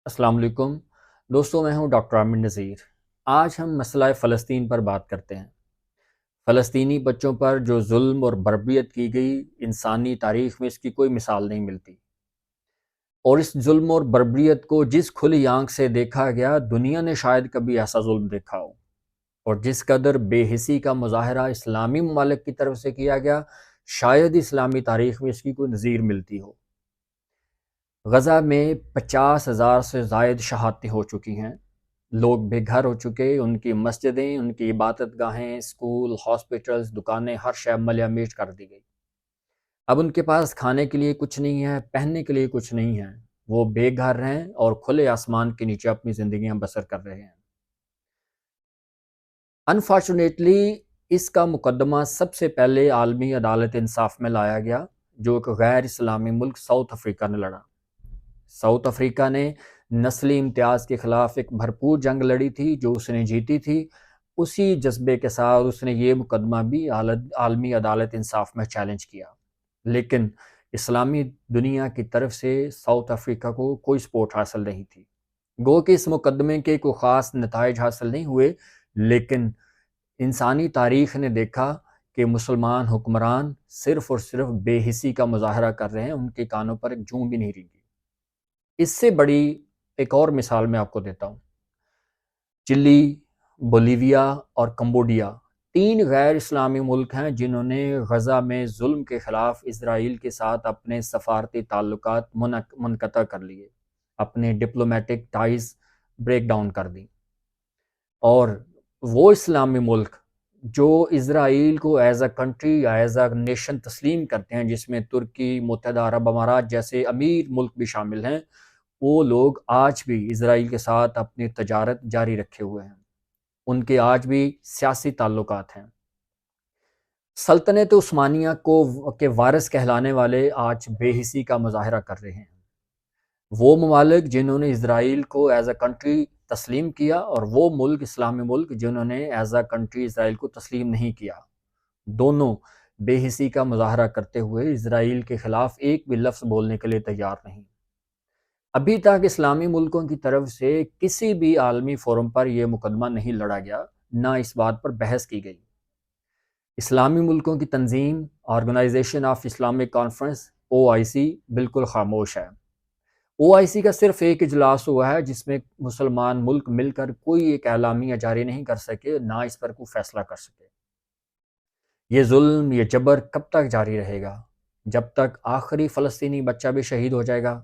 السلام علیکم دوستوں، میں ہوں ڈاکٹر عامر نذیر۔ آج ہم مسئلہ فلسطین پر بات کرتے ہیں۔ فلسطینی بچوں پر جو ظلم اور بربریت کی گئی، انسانی تاریخ میں اس کی کوئی مثال نہیں ملتی، اور اس ظلم اور بربریت کو جس کھلی آنکھ سے دیکھا گیا، دنیا نے شاید کبھی ایسا ظلم دیکھا ہو، اور جس قدر بے حسی کا مظاہرہ اسلامی ممالک کی طرف سے کیا گیا، شاید اسلامی تاریخ میں اس کی کوئی نظیر ملتی ہو۔ غزہ میں 50,000 سے زائد شہادتیں ہو چکی ہیں، لوگ بے گھر ہو چکے، ان کی مسجدیں، ان کی عبادت گاہیں، اسکول، ہاسپٹلز، دکانیں، ہر شے ملیہ میٹ کر دی گئی۔ اب ان کے پاس کھانے کے لیے کچھ نہیں ہے، پہننے کے لیے کچھ نہیں ہے، وہ بے گھر ہیں اور کھلے آسمان کے نیچے اپنی زندگیاں بسر کر رہے ہیں۔ انفارچونیٹلی اس کا مقدمہ سب سے پہلے عالمی عدالت انصاف میں لایا گیا، جو ایک غیر اسلامی ملک ساؤتھ افریقہ نے لڑا۔ ساؤتھ افریقہ نے نسلی امتیاز کے خلاف ایک بھرپور جنگ لڑی تھی، جو اس نے جیتی تھی۔ اسی جذبے کے ساتھ اس نے یہ مقدمہ بھی عالمی عدالت انصاف میں چیلنج کیا، لیکن اسلامی دنیا کی طرف سے ساؤتھ افریقہ کو کوئی سپورٹ حاصل نہیں تھی۔ گو کہ اس مقدمے کے کوئی خاص نتائج حاصل نہیں ہوئے، لیکن انسانی تاریخ نے دیکھا کہ مسلمان حکمران صرف اور صرف بے حسی کا مظاہرہ کر رہے ہیں، ان کے کانوں پر ایک جوں بھی نہیں رینگی۔ اس سے بڑی ایک اور مثال میں آپ کو دیتا ہوں۔ چلی، بولیویا اور کمبوڈیا 3 غیر اسلامی ملک ہیں جنہوں نے غزہ میں ظلم کے خلاف اسرائیل کے ساتھ اپنے سفارتی تعلقات منقطع کر لیے، اپنے ڈپلومیٹک ٹائز بریک ڈاؤن کر دی، اور وہ اسلامی ملک جو اسرائیل کو ایز اے کنٹری یا ایز اے نیشن تسلیم کرتے ہیں، جس میں ترکی، متحدہ عرب امارات جیسے امیر ملک بھی شامل ہیں، وہ لوگ آج بھی اسرائیل کے ساتھ اپنی تجارت جاری رکھے ہوئے ہیں، ان کے آج بھی سیاسی تعلقات ہیں۔ سلطنت عثمانیہ کے وارث کہلانے والے آج بے حسی کا مظاہرہ کر رہے ہیں۔ وہ ممالک جنہوں نے اسرائیل کو ایز اے کنٹری تسلیم کیا، اور وہ ملک، اسلامی ملک، جنہوں نے ایز اے کنٹری اسرائیل کو تسلیم نہیں کیا، دونوں بے حسی کا مظاہرہ کرتے ہوئے اسرائیل کے خلاف ایک بھی لفظ بولنے کے لیے تیار نہیں۔ ابھی تک اسلامی ملکوں کی طرف سے کسی بھی عالمی فورم پر یہ مقدمہ نہیں لڑا گیا، نہ اس بات پر بحث کی گئی۔ اسلامی ملکوں کی تنظیم organization of Islamic conference OIC بالکل خاموش ہے۔ OIC کا صرف ایک اجلاس ہوا ہے جس میں مسلمان ملک مل کر کوئی ایک اعلامیہ جاری نہیں کر سکے، نہ اس پر کوئی فیصلہ کر سکے۔ یہ ظلم، یہ جبر کب تک جاری رہے گا؟ جب تک آخری فلسطینی بچہ بھی شہید ہو جائے گا؟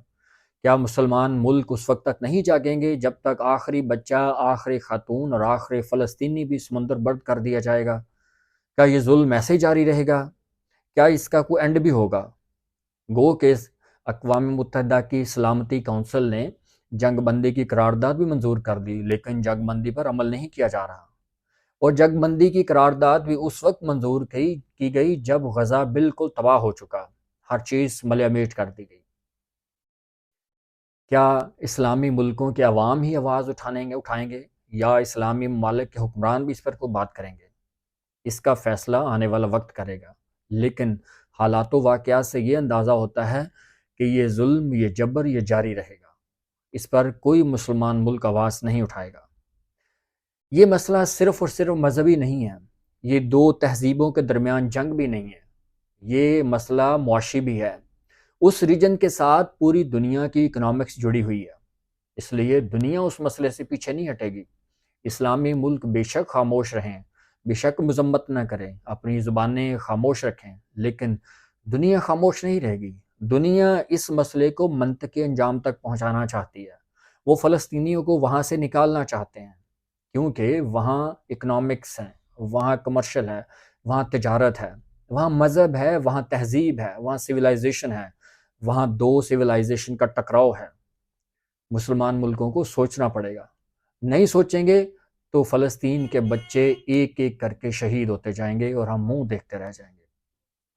کیا مسلمان ملک اس وقت تک نہیں جاگیں گے جب تک آخری بچہ، آخری خاتون اور آخری فلسطینی بھی سمندر برد کر دیا جائے گا؟ کیا یہ ظلم ایسے ہی جاری رہے گا؟ کیا اس کا کوئی اینڈ بھی ہوگا؟ گو کہ اقوام متحدہ کی سلامتی کونسل نے جنگ بندی کی قرارداد بھی منظور کر دی، لیکن جنگ بندی پر عمل نہیں کیا جا رہا، اور جنگ بندی کی قرارداد بھی اس وقت منظور کی گئی جب غزہ بالکل تباہ ہو چکا، ہر چیز ملیہ میٹ کر دی گئی۔ کیا اسلامی ملکوں کے عوام ہی آواز اٹھائیں گے، یا اسلامی ممالک کے حکمران بھی اس پر کوئی بات کریں گے؟ اس کا فیصلہ آنے والا وقت کرے گا، لیکن حالات و واقعات سے یہ اندازہ ہوتا ہے کہ یہ ظلم، یہ جبر، یہ جاری رہے گا، اس پر کوئی مسلمان ملک آواز نہیں اٹھائے گا۔ یہ مسئلہ صرف اور صرف مذہبی نہیں ہے، یہ 2 تہذیبوں کے درمیان جنگ بھی نہیں ہے، یہ مسئلہ معاشی بھی ہے۔ اس ریجن کے ساتھ پوری دنیا کی اکنامکس جڑی ہوئی ہے، اس لیے دنیا اس مسئلے سے پیچھے نہیں ہٹے گی۔ اسلامی ملک بے شک خاموش رہیں، بے شک مذمت نہ کریں، اپنی زبانیں خاموش رکھیں، لیکن دنیا خاموش نہیں رہے گی۔ دنیا اس مسئلے کو منطقی انجام تک پہنچانا چاہتی ہے، وہ فلسطینیوں کو وہاں سے نکالنا چاہتے ہیں، کیونکہ وہاں اکنامکس ہیں، وہاں کمرشل ہے، وہاں تجارت ہے، وہاں مذہب ہے، وہاں تہذیب ہے، وہاں سویلائزیشن ہے، وہاں 2 سویلائزیشن کا ٹکراؤ ہے۔ مسلمان ملکوں کو سوچنا پڑے گا، نہیں سوچیں گے تو فلسطین کے بچے ایک ایک کر کے شہید ہوتے جائیں گے اور ہم منہ دیکھتے رہ جائیں گے۔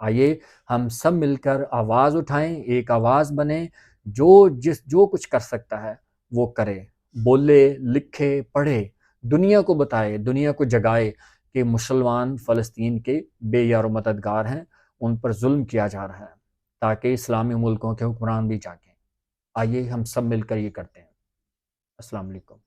آئیے ہم سب مل کر آواز اٹھائیں، ایک آواز بنیں، جو کچھ کر سکتا ہے وہ کرے، بولے، لکھے، پڑھے، دنیا کو بتائے، دنیا کو جگائے کہ مسلمان فلسطین کے بے یار و مددگار ہیں، ان پر ظلم کیا جا رہا ہے، تاکہ اسلامی ملکوں کے حکمران بھی جاگیں۔ آئیے ہم سب مل کر یہ کرتے ہیں۔ السلام علیکم۔